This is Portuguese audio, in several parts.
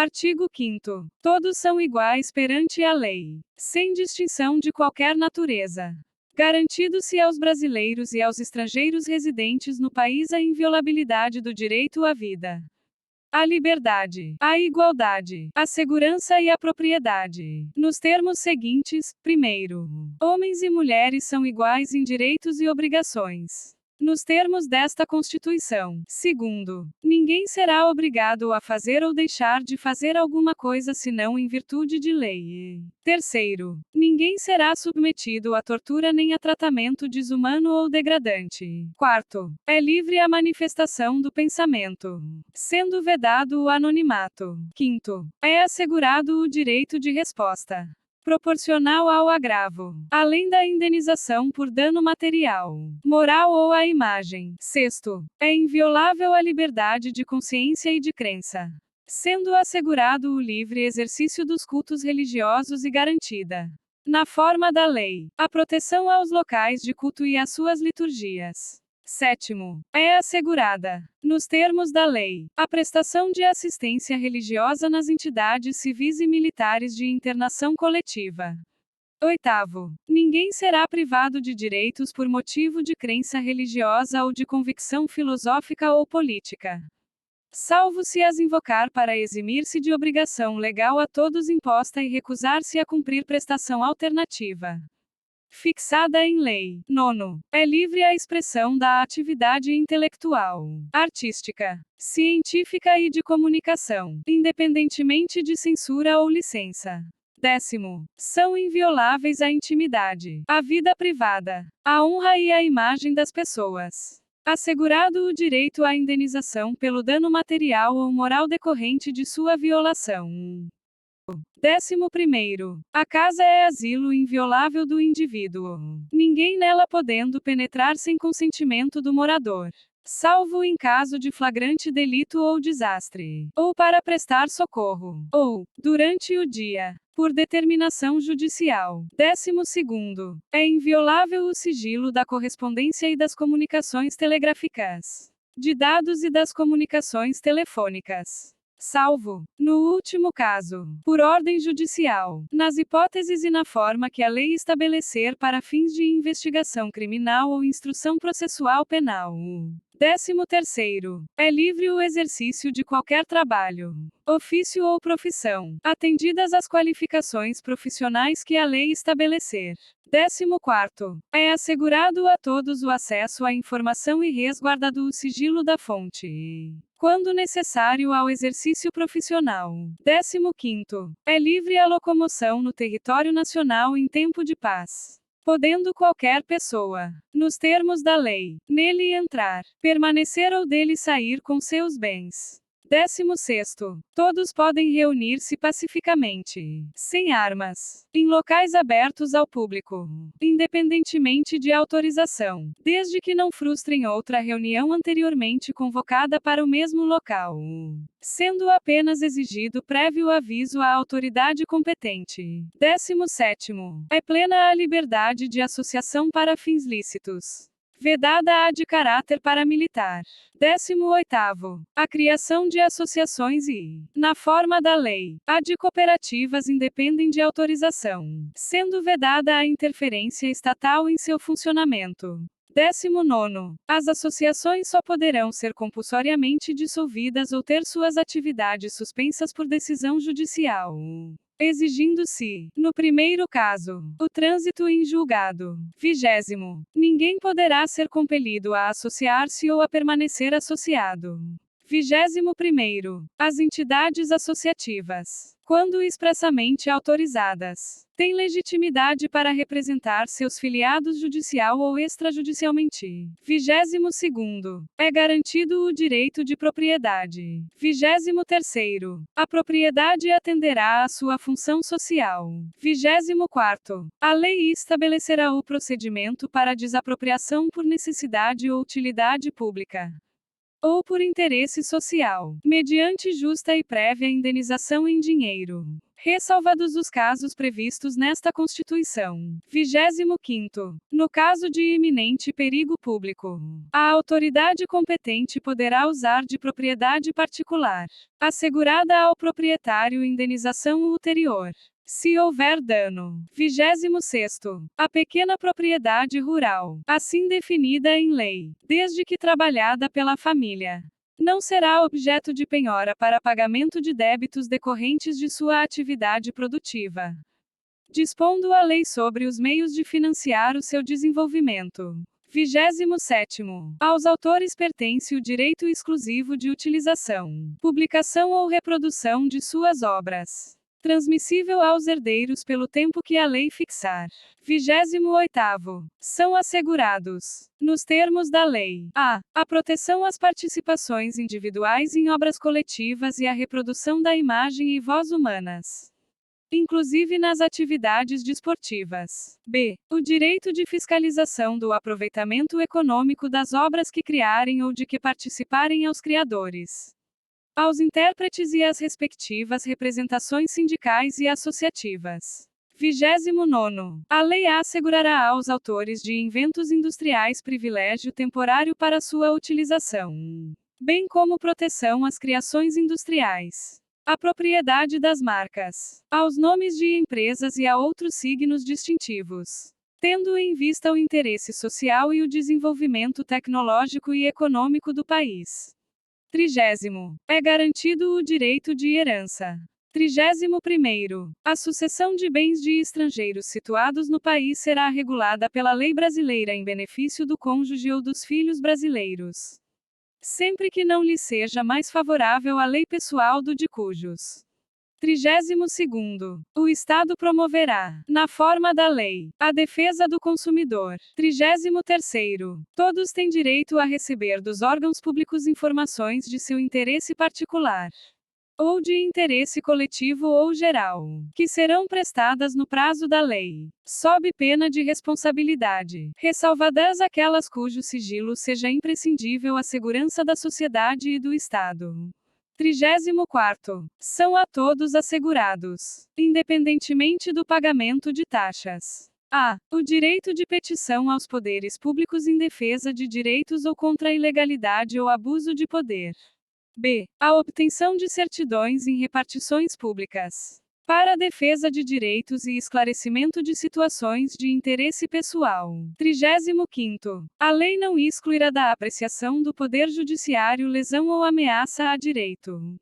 Artigo 5º. Todos são iguais perante a lei, sem distinção de qualquer natureza. Garantido-se aos brasileiros e aos estrangeiros residentes no país a inviolabilidade do direito à vida, à liberdade, à igualdade, à segurança e à propriedade, nos termos seguintes: primeiro, homens e mulheres são iguais em direitos e obrigações, nos termos desta Constituição. Segundo, ninguém será obrigado a fazer ou deixar de fazer alguma coisa senão em virtude de lei. Terceiro, ninguém será submetido a tortura nem a tratamento desumano ou degradante. Quarto, é livre a manifestação do pensamento, sendo vedado o anonimato. Quinto, é assegurado o direito de resposta proporcional ao agravo, além da indenização por dano material, moral ou à imagem. Sexto, é inviolável a liberdade de consciência e de crença, sendo assegurado o livre exercício dos cultos religiosos e garantida, na forma da lei, a proteção aos locais de culto e às suas liturgias. Sétimo, é assegurada, nos termos da lei, a prestação de assistência religiosa nas entidades civis e militares de internação coletiva. Oitavo, ninguém será privado de direitos por motivo de crença religiosa ou de convicção filosófica ou política, salvo se as invocar para eximir-se de obrigação legal a todos imposta e recusar-se a cumprir prestação alternativa fixada em lei. Nono, é livre a expressão da atividade intelectual, artística, científica e de comunicação, independentemente de censura ou licença. Décimo, são invioláveis a intimidade, a vida privada, a honra e a imagem das pessoas, assegurado o direito à indenização pelo dano material ou moral decorrente de sua violação. 11º, a casa é asilo inviolável do indivíduo, ninguém nela podendo penetrar sem consentimento do morador, salvo em caso de flagrante delito ou desastre, ou para prestar socorro, ou, durante o dia, por determinação judicial. 12º, é inviolável o sigilo da correspondência e das comunicações telegráficas, de dados e das comunicações telefônicas, salvo, no último caso, por ordem judicial, nas hipóteses e na forma que a lei estabelecer para fins de investigação criminal ou instrução processual penal. 13º, é livre o exercício de qualquer trabalho, ofício ou profissão, atendidas as qualificações profissionais que a lei estabelecer. 14º, é assegurado a todos o acesso à informação e resguardado o sigilo da fonte, quando necessário ao exercício profissional. 15º, é livre a locomoção no território nacional em tempo de paz, podendo qualquer pessoa, nos termos da lei, nele entrar, permanecer ou dele sair com seus bens. 16º, todos podem reunir-se pacificamente, sem armas, em locais abertos ao público, independentemente de autorização, desde que não frustrem outra reunião anteriormente convocada para o mesmo local, sendo apenas exigido prévio aviso à autoridade competente. 17º, é plena a liberdade de associação para fins lícitos, vedada a de caráter paramilitar. 18º, a criação de associações e, na forma da lei, a de cooperativas independem de autorização, sendo vedada a interferência estatal em seu funcionamento. 19º, as associações só poderão ser compulsoriamente dissolvidas ou ter suas atividades suspensas por decisão judicial, exigindo-se, no primeiro caso, o trânsito em julgado. 20º, ninguém poderá ser compelido a associar-se ou a permanecer associado. 21º, as entidades associativas, quando expressamente autorizadas, têm legitimidade para representar seus filiados judicial ou extrajudicialmente. 22º, é garantido o direito de propriedade. 23º, a propriedade atenderá à sua função social. 24º, a lei estabelecerá o procedimento para desapropriação por necessidade ou utilidade pública, ou por interesse social, mediante justa e prévia indenização em dinheiro, ressalvados os casos previstos nesta Constituição. 25º. No caso de iminente perigo público, a autoridade competente poderá usar de propriedade particular, assegurada ao proprietário indenização ulterior, se houver dano. 26º. A pequena propriedade rural, assim definida em lei, desde que trabalhada pela família, não será objeto de penhora para pagamento de débitos decorrentes de sua atividade produtiva, dispondo a lei sobre os meios de financiar o seu desenvolvimento. 27º. Aos autores pertence o direito exclusivo de utilização, publicação ou reprodução de suas obras, transmissível aos herdeiros pelo tempo que a lei fixar. 28º. São assegurados, nos termos da lei, a proteção às participações individuais em obras coletivas e a reprodução da imagem e voz humanas, inclusive nas atividades desportivas. B. O direito de fiscalização do aproveitamento econômico das obras que criarem ou de que participarem aos criadores, aos intérpretes e às respectivas representações sindicais e associativas. 29º. A lei assegurará aos autores de inventos industriais privilégio temporário para sua utilização, bem como proteção às criações industriais, à propriedade das marcas, aos nomes de empresas e a outros signos distintivos, tendo em vista o interesse social e o desenvolvimento tecnológico e econômico do país. 30º. É garantido o direito de herança. 31º. A sucessão de bens de estrangeiros situados no país será regulada pela lei brasileira em benefício do cônjuge ou dos filhos brasileiros, sempre que não lhe seja mais favorável a lei pessoal do de cujos. 32º. O Estado promoverá, na forma da lei, a defesa do consumidor. 33º. Todos têm direito a receber dos órgãos públicos informações de seu interesse particular, ou de interesse coletivo ou geral, que serão prestadas no prazo da lei, sob pena de responsabilidade, ressalvadas aquelas cujo sigilo seja imprescindível à segurança da sociedade e do Estado. 34º. São a todos assegurados, independentemente do pagamento de taxas, a. O direito de petição aos poderes públicos em defesa de direitos ou contra a ilegalidade ou abuso de poder. B. A obtenção de certidões em repartições públicas, para a defesa de direitos e esclarecimento de situações de interesse pessoal. 35º. A lei não excluirá da apreciação do Poder Judiciário lesão ou ameaça a direito.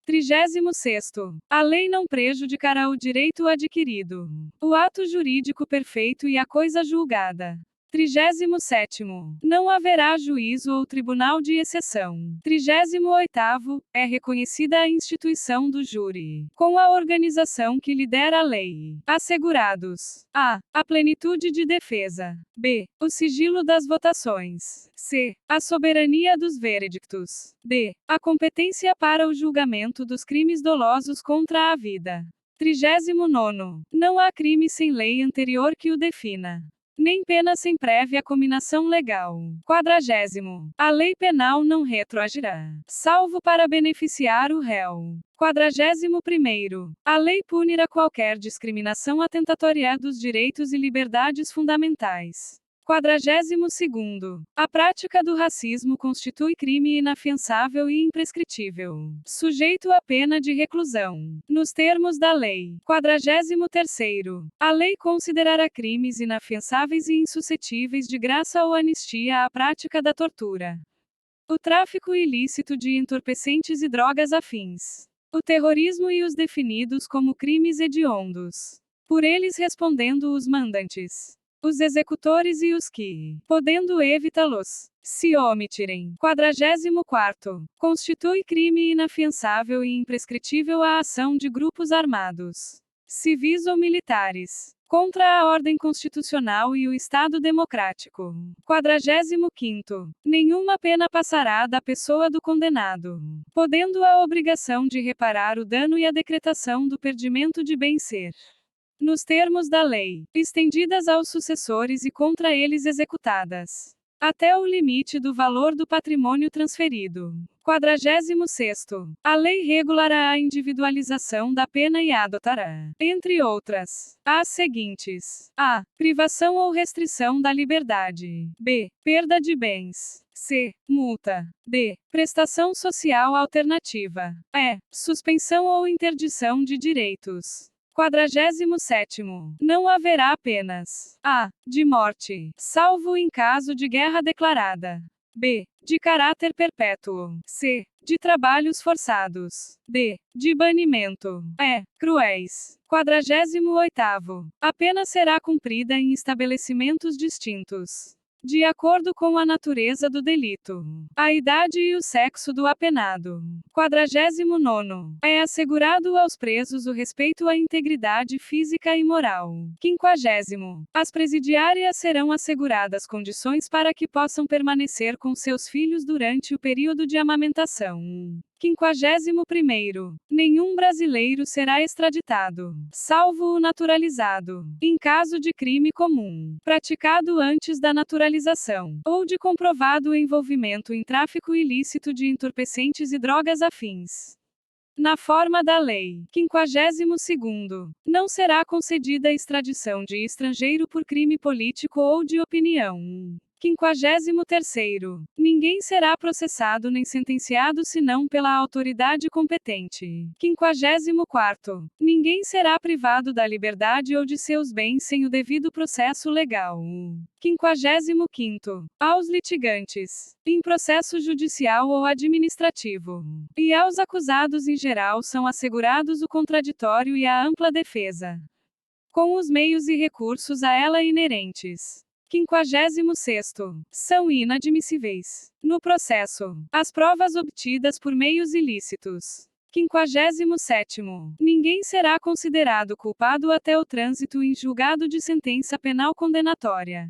36º. A lei não prejudicará o direito adquirido, o ato jurídico perfeito e a coisa julgada. 37º. Não haverá juízo ou tribunal de exceção. 38º. É reconhecida a instituição do júri, com a organização que lhe der a lei, assegurados: a. A plenitude de defesa. B. O sigilo das votações. C. A soberania dos veredictos. D. A competência para o julgamento dos crimes dolosos contra a vida. 39º. Não há crime sem lei anterior que o defina, nem pena sem prévia cominação legal. 40º. A lei penal não retroagirá, salvo para beneficiar o réu. 41º. A lei punirá qualquer discriminação atentatória dos direitos e liberdades fundamentais. 42º. A prática do racismo constitui crime inafiançável e imprescritível, sujeito à pena de reclusão, nos termos da lei. 43º. A lei considerará crimes inafiançáveis e insuscetíveis de graça ou anistia a prática da tortura, o tráfico ilícito de entorpecentes e drogas afins, o terrorismo e os definidos como crimes hediondos, por eles respondendo os mandantes, os executores e os que, podendo evitá-los, se omitirem. 44º. Constitui crime inafiançável e imprescritível a ação de grupos armados, civis ou militares, contra a ordem constitucional e o Estado democrático. 45º. Nenhuma pena passará da pessoa do condenado, podendo a obrigação de reparar o dano e a decretação do perdimento de bem ser, nos termos da lei, estendidas aos sucessores e contra eles executadas. até o limite do valor do patrimônio transferido. 46º. A lei regulará a individualização da pena e adotará, entre outras, as seguintes: a. Privação ou restrição da liberdade. B. Perda de bens. C. Multa. D. Prestação social alternativa. E. Suspensão ou interdição de direitos. 47º. Não haverá penas: a. De morte, salvo em caso de guerra declarada. B. De caráter perpétuo. C. De trabalhos forçados. D. De banimento. E. Cruéis. 48º. A pena será cumprida em estabelecimentos distintos, de acordo com a natureza do delito, a idade e o sexo do apenado. 49º. É assegurado aos presos o respeito à integridade física e moral. 50º. As presidiárias serão asseguradas condições para que possam permanecer com seus filhos durante o período de amamentação. 51º. Nenhum brasileiro será extraditado, salvo o naturalizado, em caso de crime comum, praticado antes da naturalização, ou de comprovado envolvimento em tráfico ilícito de entorpecentes e drogas afins, na forma da lei. 52º. Não será concedida extradição de estrangeiro por crime político ou de opinião. 53º. Ninguém será processado nem sentenciado senão pela autoridade competente. 54º. Ninguém será privado da liberdade ou de seus bens sem o devido processo legal. 55º. Aos litigantes, em processo judicial ou administrativo, e aos acusados em geral são assegurados o contraditório e a ampla defesa, com os meios e recursos a ela inerentes. 56º. São inadmissíveis, no processo, as provas obtidas por meios ilícitos. 57º. Ninguém será considerado culpado até o trânsito em julgado de sentença penal condenatória.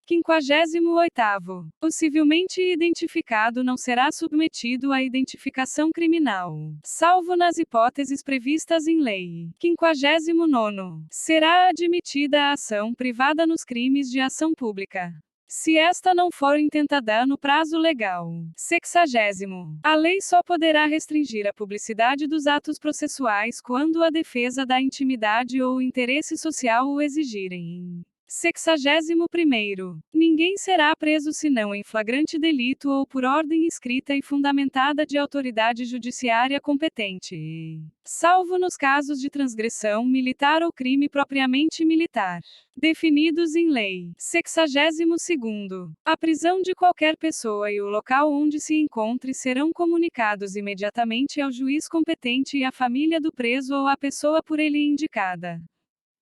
58º. O civilmente identificado não será submetido à identificação criminal, salvo nas hipóteses previstas em lei. 59º. Será admitida a ação privada nos crimes de ação pública, se esta não for intentada no prazo legal. 60º. A lei só poderá restringir a publicidade dos atos processuais quando a defesa da intimidade ou o interesse social o exigirem. 61º. Ninguém será preso senão em flagrante delito ou por ordem escrita e fundamentada de autoridade judiciária competente, salvo nos casos de transgressão militar ou crime propriamente militar, definidos em lei. 62º. A prisão de qualquer pessoa e o local onde se encontre serão comunicados imediatamente ao juiz competente e à família do preso ou à pessoa por ele indicada.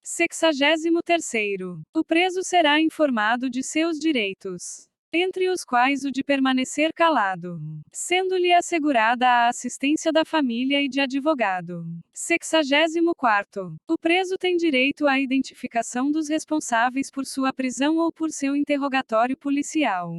63º. O preso será informado de seus direitos, entre os quais o de permanecer calado, sendo-lhe assegurada a assistência da família e de advogado. 64º. O preso tem direito à identificação dos responsáveis por sua prisão ou por seu interrogatório policial.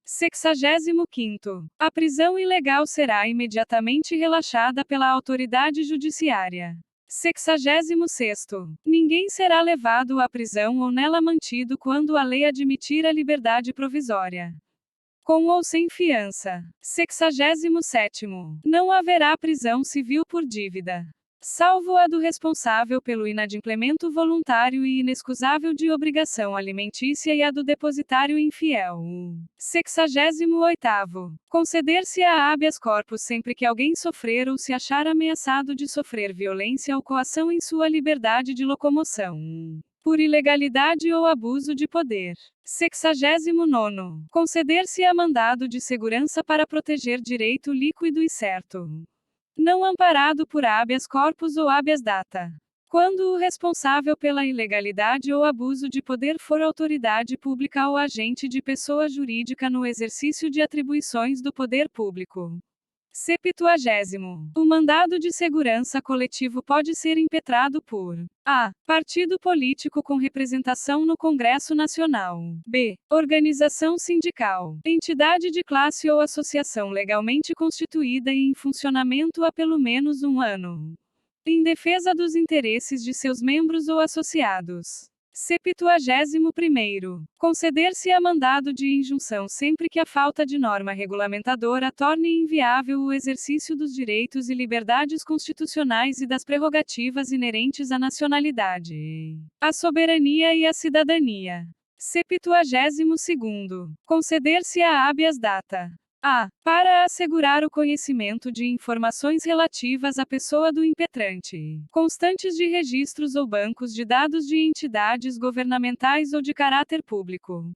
65º. A prisão ilegal será imediatamente relaxada pela autoridade judiciária. 66º. Ninguém será levado à prisão ou nela mantido quando a lei admitir a liberdade provisória, com ou sem fiança. 67º. Não haverá prisão civil por dívida, salvo a do responsável pelo inadimplemento voluntário e inexcusável de obrigação alimentícia e a do depositário infiel. 68º. Conceder-se-á habeas corpus sempre que alguém sofrer ou se achar ameaçado de sofrer violência ou coação em sua liberdade de locomoção, por ilegalidade ou abuso de poder. 69º. Conceder-se-á mandado de segurança para proteger direito líquido e certo, não amparado por habeas corpus ou habeas data, quando o responsável pela ilegalidade ou abuso de poder for autoridade pública ou agente de pessoa jurídica no exercício de atribuições do poder público. 70º. O mandado de segurança coletivo pode ser impetrado por a. Partido político com representação no Congresso Nacional. B. Organização sindical, entidade de classe ou associação legalmente constituída e em funcionamento há pelo menos um ano, em defesa dos interesses de seus membros ou associados. 71º. Conceder-se-á mandado de injunção sempre que a falta de norma regulamentadora torne inviável o exercício dos direitos e liberdades constitucionais e das prerrogativas inerentes à nacionalidade, à soberania e à cidadania. 72º. Conceder-se-á habeas data. A. Para assegurar o conhecimento de informações relativas à pessoa do impetrante, constantes de registros ou bancos de dados de entidades governamentais ou de caráter público.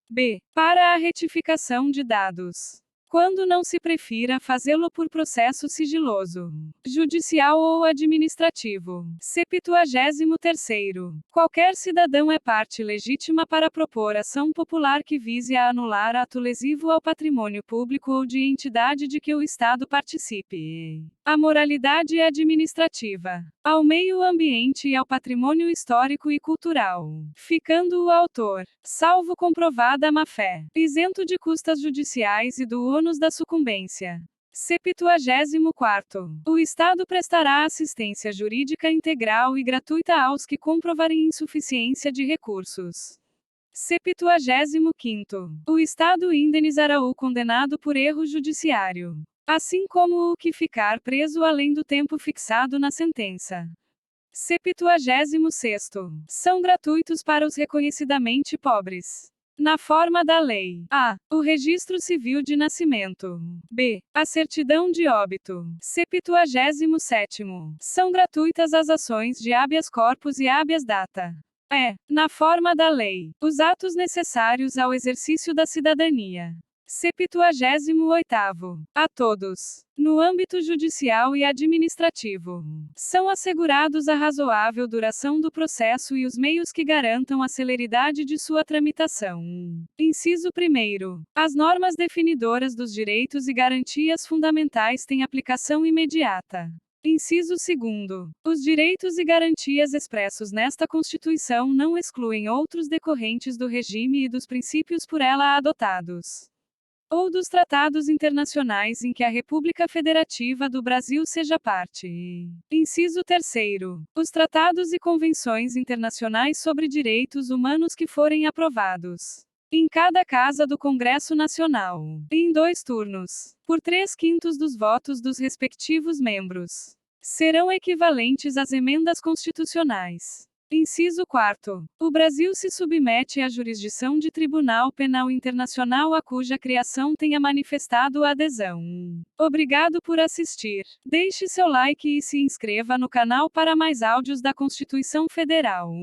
B. Para a retificação de dados, quando não se prefira fazê-lo por processo sigiloso, judicial ou administrativo. 73º. Qualquer cidadão é parte legítima para propor ação popular que vise a anular ato lesivo ao patrimônio público ou de entidade de que o Estado participe, à moralidade administrativa, ao meio ambiente e ao patrimônio histórico e cultural, ficando o autor, salvo comprovada má-fé, isento de custas judiciais e do ônus da sucumbência. 74º. O Estado prestará assistência jurídica integral e gratuita aos que comprovarem insuficiência de recursos. 75º. O Estado indenizará o condenado por erro judiciário, assim como o que ficar preso além do tempo fixado na sentença. 76º. São gratuitos para os reconhecidamente pobres, na forma da lei: a. O registro civil de nascimento. B. A certidão de óbito. 77º. São gratuitas as ações de habeas corpus e habeas data. E. Na forma da lei, os atos necessários ao exercício da cidadania. 78º. A todos, no âmbito judicial e administrativo, são assegurados a razoável duração do processo e os meios que garantam a celeridade de sua tramitação. Inciso 1º. As normas definidoras dos direitos e garantias fundamentais têm aplicação imediata. Inciso 2º. Os direitos e garantias expressos nesta Constituição não excluem outros decorrentes do regime e dos princípios por ela adotados, ou dos tratados internacionais em que a República Federativa do Brasil seja parte. Inciso 3º. Os tratados e convenções internacionais sobre direitos humanos que forem aprovados em cada casa do Congresso Nacional, em 2 turnos, por 3/5 dos votos dos respectivos membros, serão equivalentes às emendas constitucionais. Inciso 4º. O Brasil se submete à jurisdição de Tribunal Penal Internacional a cuja criação tenha manifestado adesão. Obrigado por assistir. Deixe seu like e se inscreva no canal para mais áudios da Constituição Federal.